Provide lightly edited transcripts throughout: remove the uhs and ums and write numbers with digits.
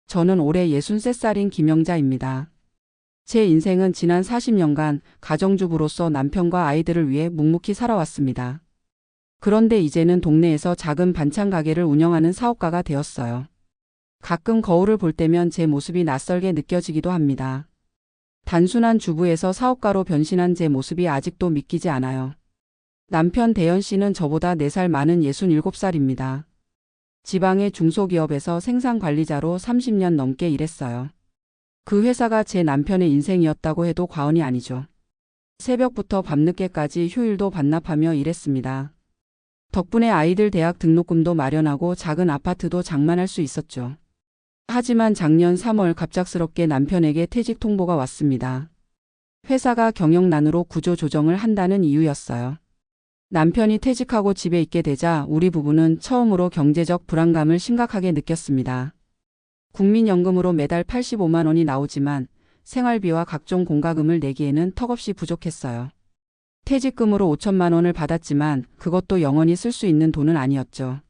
저는 올해 63살인 김영자입니다. 제 인생은 지난 40년간 가정주부로서 남편과 아이들을 위해 묵묵히 살아왔습니다. 그런데 이제는 동네에서 작은 반찬 가게를 운영하는 사업가가 되었어요. 가끔 거울을 볼 때면 제 모습이 낯설게 느껴지기도 합니다. 단순한 주부에서 사업가로 변신한 제 모습이 아직도 믿기지 않아요. 남편 대현 씨는 저보다 4살 많은 67살입니다. 지방의 중소기업에서 생산관리자로 30년 넘게 일했어요. 그 회사가 제 남편의 인생이었다고 해도 과언이 아니죠. 새벽부터 밤늦게까지 휴일도 반납하며 일했습니다. 덕분에 아이들 대학 등록금도 마련하고 작은 아파트도 장만할 수 있었죠. 하지만 작년 3월 갑작스럽게 남편에게 퇴직 통보가 왔습니다. 회사가 경영난으로 구조조정을 한다는 이유였어요. 남편이 퇴직하고 집에 있게 되자 우리 부부는 처음으로 경제적 불안감을 심각하게 느꼈습니다. 국민연금으로 매달 85만 원이 나오지만 생활비와 각종 공과금을 내기에는 턱없이 부족했어요. 퇴직금으로 5천만 원을 받았지만 그것도 영원히 쓸 수 있는 돈은 아니었죠.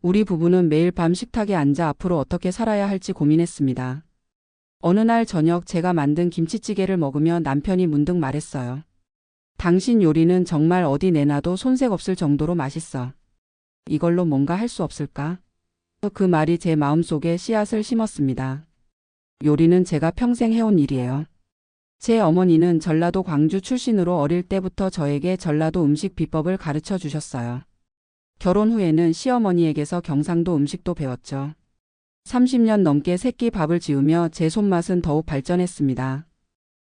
우리 부부는 매일 밤 식탁에 앉아 앞으로 어떻게 살아야 할지 고민했습니다. 어느 날 저녁 제가 만든 김치찌개를 먹으며 남편이 문득 말했어요. 당신 요리는 정말 어디 내놔도 손색 없을 정도로 맛있어. 이걸로 뭔가 할 수 없을까? 그 말이 제 마음속에 씨앗을 심었습니다. 요리는 제가 평생 해온 일이에요. 제 어머니는 전라도 광주 출신으로 어릴 때부터 저에게 전라도 음식 비법을 가르쳐 주셨어요. 결혼 후에는 시어머니에게서 경상도 음식도 배웠죠. 30년 넘게 새끼 밥을 지으며 제 손맛은 더욱 발전했습니다.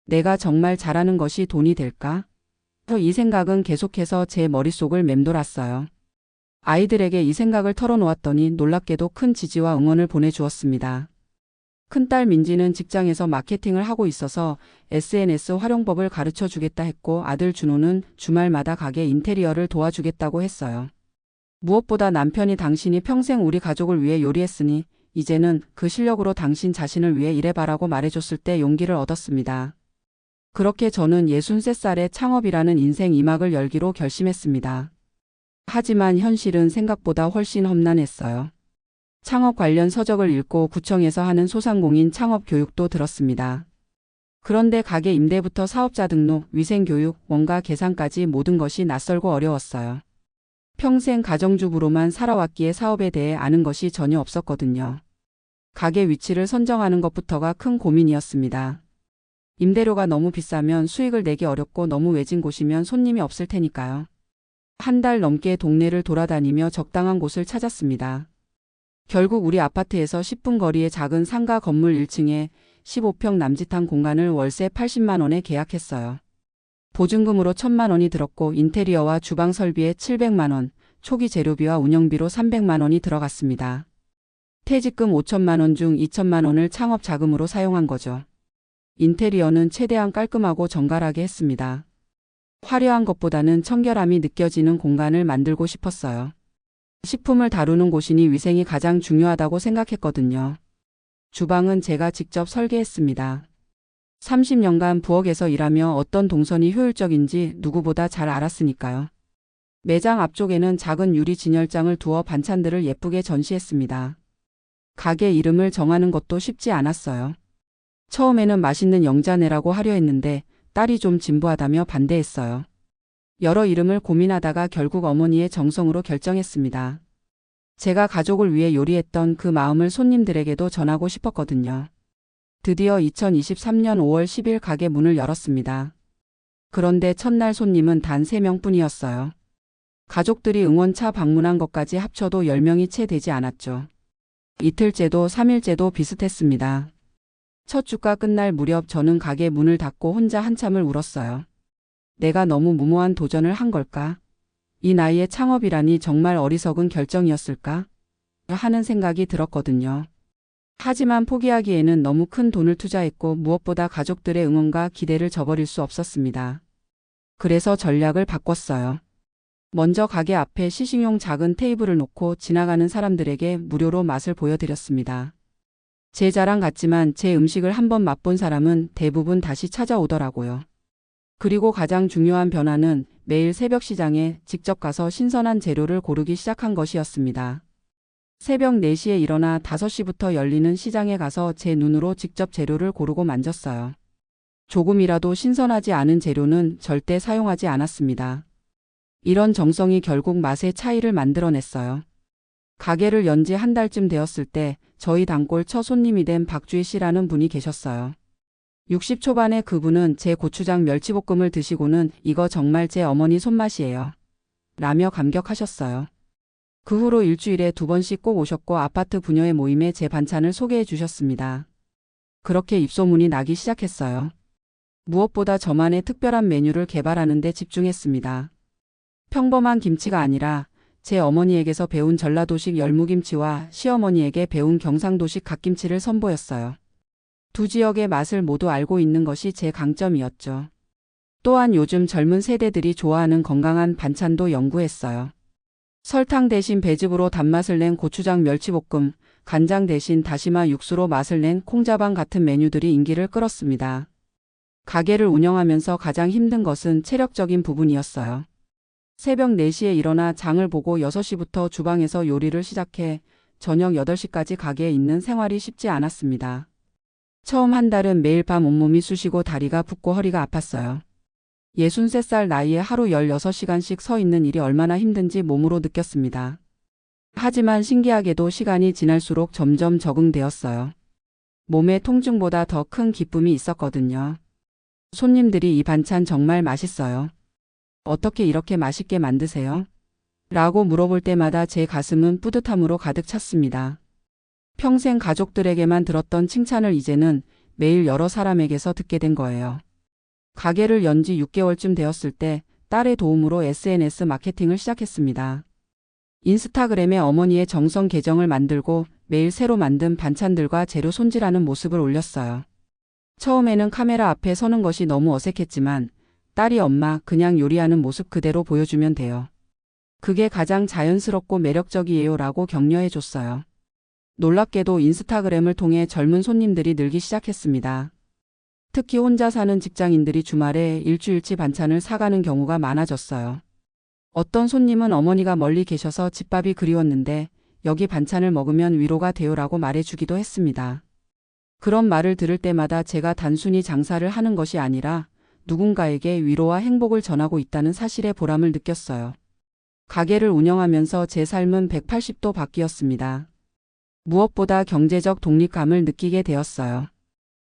내가 정말 잘하는 것이 돈이 될까? 이 생각은 계속해서 제 머릿속을 맴돌았어요. 아이들에게 이 생각을 털어놓았더니 놀랍게도 큰 지지와 응원을 보내주었습니다. 큰딸 민지는 직장에서 마케팅을 하고 있어서 SNS 활용법을 가르쳐 주겠다 했고 아들 준호는 주말마다 가게 인테리어를 도와주겠다고 했어요. 무엇보다 남편이 당신이 평생 우리 가족을 위해 요리했으니 이제는 그 실력으로 당신 자신을 위해 일해봐라고 말해줬을 때 용기를 얻었습니다. 그렇게 저는 63살에 창업이라는 인생 2막을 열기로 결심했습니다. 하지만 현실은 생각보다 훨씬 험난했어요. 창업 관련 서적을 읽고 구청에서 하는 소상공인 창업 교육도 들었습니다. 그런데 가게 임대부터 사업자 등록, 위생교육, 원가 계산까지 모든 것이 낯설고 어려웠어요. 평생 가정주부로만 살아왔기에 사업에 대해 아는 것이 전혀 없었거든요. 가게 위치를 선정하는 것부터가 큰 고민이었습니다. 임대료가 너무 비싸면 수익을 내기 어렵고 너무 외진 곳이면 손님이 없을 테니까요. 한 달 넘게 동네를 돌아다니며 적당한 곳을 찾았습니다. 결국 우리 아파트에서 10분 거리의 작은 상가 건물 1층에 15평 남짓한 공간을 월세 80만 원에 계약했어요. 보증금으로 1,000만 원이 들었고 인테리어와 주방 설비에 700만 원, 초기 재료비와 운영비로 300만 원이 들어갔습니다. 퇴직금 5천만 원 중 2천만 원을 창업 자금으로 사용한 거죠. 인테리어는 최대한 깔끔하고 정갈하게 했습니다. 화려한 것보다는 청결함이 느껴지는 공간을 만들고 싶었어요. 식품을 다루는 곳이니 위생이 가장 중요하다고 생각했거든요. 주방은 제가 직접 설계했습니다. 30년간 부엌에서 일하며 어떤 동선이 효율적인지 누구보다 잘 알았으니까요. 매장 앞쪽에는 작은 유리 진열장을 두어 반찬들을 예쁘게 전시했습니다. 가게 이름을 정하는 것도 쉽지 않았어요. 처음에는 맛있는 영자네라고 하려 했는데 딸이 좀 진부하다며 반대했어요. 여러 이름을 고민하다가 결국 어머니의 정성으로 결정했습니다. 제가 가족을 위해 요리했던 그 마음을 손님들에게도 전하고 싶었거든요. 드디어 2023년 5월 10일 가게 문을 열었습니다. 그런데 첫날 손님은 단 3명뿐이었어요. 가족들이 응원차 방문한 것까지 합쳐도 10명이 채 되지 않았죠. 이틀째도 3일째도 비슷했습니다. 첫 주가 끝날 무렵 저는 가게 문을 닫고 혼자 한참을 울었어요. 내가 너무 무모한 도전을 한 걸까? 이 나이에 창업이라니 정말 어리석은 결정이었을까? 하는 생각이 들었거든요. 하지만 포기하기에는 너무 큰 돈을 투자했고 무엇보다 가족들의 응원과 기대를 저버릴 수 없었습니다. 그래서 전략을 바꿨어요. 먼저 가게 앞에 시식용 작은 테이블을 놓고 지나가는 사람들에게 무료로 맛을 보여드렸습니다. 제 자랑 같지만 제 음식을 한번 맛본 사람은 대부분 다시 찾아오더라고요. 그리고 가장 중요한 변화는 매일 새벽 시장에 직접 가서 신선한 재료를 고르기 시작한 것이었습니다. 새벽 4시에 일어나 5시부터 열리는 시장에 가서 제 눈으로 직접 재료를 고르고 만졌어요. 조금이라도 신선하지 않은 재료는 절대 사용하지 않았습니다. 이런 정성이 결국 맛의 차이를 만들어냈어요. 가게를 연지 한 달쯤 되었을 때 저희 단골 첫 손님이 된 박주희 씨라는 분이 계셨어요. 60 초반의 그분은 제 고추장 멸치볶음을 드시고는 이거 정말 제 어머니 손맛이에요. 라며 감격하셨어요. 그 후로 일주일에 2번씩 꼭 오셨고 아파트 부녀의 모임에 제 반찬을 소개해 주셨습니다. 그렇게 입소문이 나기 시작했어요. 무엇보다 저만의 특별한 메뉴를 개발하는 데 집중했습니다. 평범한 김치가 아니라 제 어머니에게서 배운 전라도식 열무김치와 시어머니에게 배운 경상도식 갓김치를 선보였어요. 두 지역의 맛을 모두 알고 있는 것이 제 강점이었죠. 또한 요즘 젊은 세대들이 좋아하는 건강한 반찬도 연구했어요. 설탕 대신 배즙으로 단맛을 낸 고추장 멸치볶음, 간장 대신 다시마 육수로 맛을 낸 콩자반 같은 메뉴들이 인기를 끌었습니다. 가게를 운영하면서 가장 힘든 것은 체력적인 부분이었어요. 새벽 4시에 일어나 장을 보고 6시부터 주방에서 요리를 시작해 저녁 8시까지 가게에 있는 생활이 쉽지 않았습니다. 처음 한 달은 매일 밤 온몸이 쑤시고 다리가 붓고 허리가 아팠어요. 63살 나이에 하루 16시간씩 서 있는 일이 얼마나 힘든지 몸으로 느꼈습니다. 하지만 신기하게도 시간이 지날수록 점점 적응되었어요. 몸의 통증보다 더 큰 기쁨이 있었거든요. 손님들이 이 반찬 정말 맛있어요. 어떻게 이렇게 맛있게 만드세요? 라고 물어볼 때마다 제 가슴은 뿌듯함으로 가득 찼습니다. 평생 가족들에게만 들었던 칭찬을 이제는 매일 여러 사람에게서 듣게 된 거예요. 가게를 연 지 6개월쯤 되었을 때 딸의 도움으로 SNS 마케팅을 시작했습니다. 인스타그램에 어머니의 정성 계정을 만들고 매일 새로 만든 반찬들과 재료 손질하는 모습을 올렸어요. 처음에는 카메라 앞에 서는 것이 너무 어색했지만 딸이 엄마 그냥 요리하는 모습 그대로 보여주면 돼요. 그게 가장 자연스럽고 매력적이에요 라고 격려해 줬어요. 놀랍게도 인스타그램을 통해 젊은 손님들이 늘기 시작했습니다. 특히 혼자 사는 직장인들이 주말에 일주일치 반찬을 사가는 경우가 많아졌어요. 어떤 손님은 어머니가 멀리 계셔서 집밥이 그리웠는데 여기 반찬을 먹으면 위로가 돼요라고 말해주기도 했습니다. 그런 말을 들을 때마다 제가 단순히 장사를 하는 것이 아니라 누군가에게 위로와 행복을 전하고 있다는 사실의 보람을 느꼈어요. 가게를 운영하면서 제 삶은 180도 바뀌었습니다. 무엇보다 경제적 독립감을 느끼게 되었어요.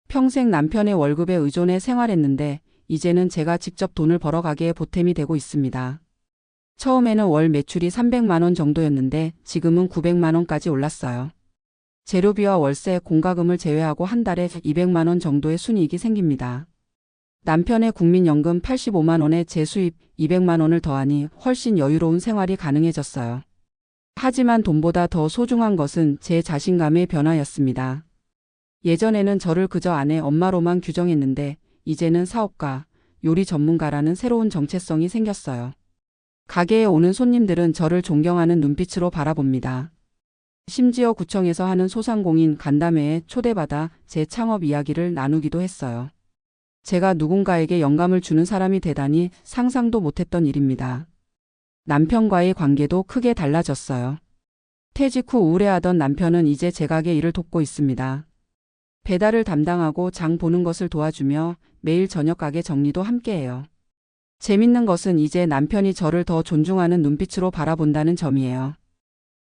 평생 남편의 월급에 의존해 생활했는데 이제는 제가 직접 돈을 벌어 가게에 보탬이 되고 있습니다. 처음에는 월 매출이 300만 원 정도였는데 지금은 900만 원까지 올랐어요. 재료비와 월세, 공과금을 제외하고 한 달에 200만 원 정도의 순이익이 생깁니다. 남편의 국민연금 85만 원에 제 수입 200만 원을 더하니 훨씬 여유로운 생활이 가능해졌어요. 하지만 돈보다 더 소중한 것은 제 자신감의 변화였습니다. 예전에는 저를 그저 아내 엄마로만 규정했는데 이제는 사업가, 요리 전문가라는 새로운 정체성이 생겼어요. 가게에 오는 손님들은 저를 존경하는 눈빛으로 바라봅니다. 심지어 구청에서 하는 소상공인 간담회에 초대받아 제 창업 이야기를 나누기도 했어요. 제가 누군가에게 영감을 주는 사람이 되다니 상상도 못했던 일입니다. 남편과의 관계도 크게 달라졌어요. 퇴직 후 우울해하던 남편은 이제 제 가게 일을 돕고 있습니다. 배달을 담당하고 장 보는 것을 도와주며 매일 저녁 가게 정리도 함께해요. 재밌는 것은 이제 남편이 저를 더 존중하는 눈빛으로 바라본다는 점이에요.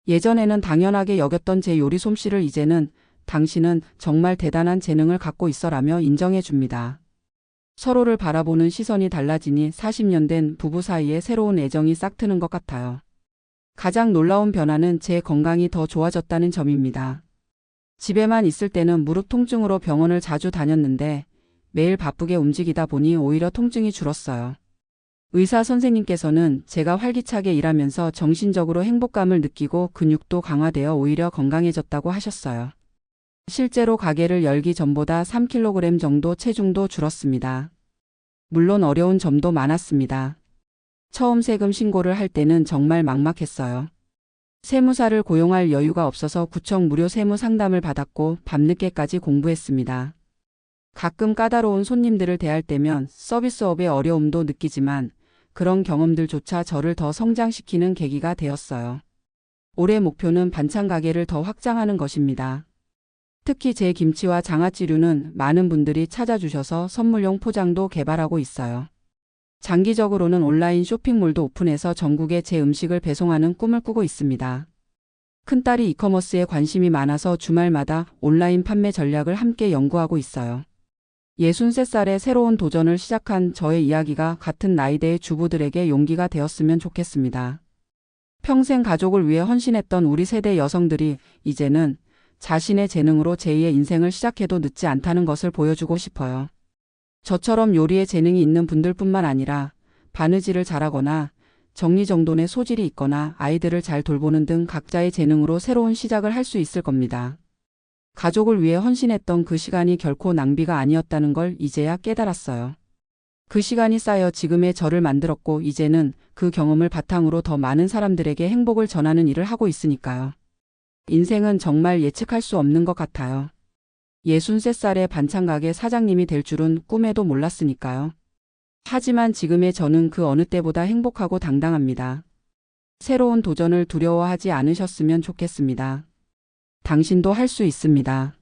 예전에는 당연하게 여겼던 제 요리 솜씨를 이제는 당신은 정말 대단한 재능을 갖고 있어라며 인정해 줍니다. 서로를 바라보는 시선이 달라지니 40년 된 부부 사이에 새로운 애정이 싹트는 것 같아요. 가장 놀라운 변화는 제 건강이 더 좋아졌다는 점입니다. 집에만 있을 때는 무릎 통증으로 병원을 자주 다녔는데 매일 바쁘게 움직이다 보니 오히려 통증이 줄었어요. 의사 선생님께서는 제가 활기차게 일하면서 정신적으로 행복감을 느끼고 근육도 강화되어 오히려 건강해졌다고 하셨어요. 실제로 가게를 열기 전보다 3kg 정도 체중도 줄었습니다. 물론 어려운 점도 많았습니다. 처음 세금 신고를 할 때는 정말 막막했어요. 세무사를 고용할 여유가 없어서 구청 무료 세무 상담을 받았고 밤늦게까지 공부했습니다. 가끔 까다로운 손님들을 대할 때면 서비스업의 어려움도 느끼지만 그런 경험들조차 저를 더 성장시키는 계기가 되었어요. 올해 목표는 반찬 가게를 더 확장하는 것입니다. 특히 제 김치와 장아찌류는 많은 분들이 찾아주셔서 선물용 포장도 개발하고 있어요. 장기적으로는 온라인 쇼핑몰도 오픈해서 전국에 제 음식을 배송하는 꿈을 꾸고 있습니다. 큰딸이 이커머스에 관심이 많아서 주말마다 온라인 판매 전략을 함께 연구하고 있어요. 63살에 새로운 도전을 시작한 저의 이야기가 같은 나이대의 주부들에게 용기가 되었으면 좋겠습니다. 평생 가족을 위해 헌신했던 우리 세대 여성들이 이제는 자신의 재능으로 제2의 인생을 시작해도 늦지 않다는 것을 보여주고 싶어요. 저처럼 요리에 재능이 있는 분들뿐만 아니라 바느질을 잘하거나 정리정돈의 소질이 있거나 아이들을 잘 돌보는 등 각자의 재능으로 새로운 시작을 할 수 있을 겁니다. 가족을 위해 헌신했던 그 시간이 결코 낭비가 아니었다는 걸 이제야 깨달았어요. 그 시간이 쌓여 지금의 저를 만들었고 이제는 그 경험을 바탕으로 더 많은 사람들에게 행복을 전하는 일을 하고 있으니까요. 인생은 정말 예측할 수 없는 것 같아요. 63살의 반찬가게 사장님이 될 줄은 꿈에도 몰랐으니까요. 하지만 지금의 저는 그 어느 때보다 행복하고 당당합니다. 새로운 도전을 두려워하지 않으셨으면 좋겠습니다. 당신도 할 수 있습니다.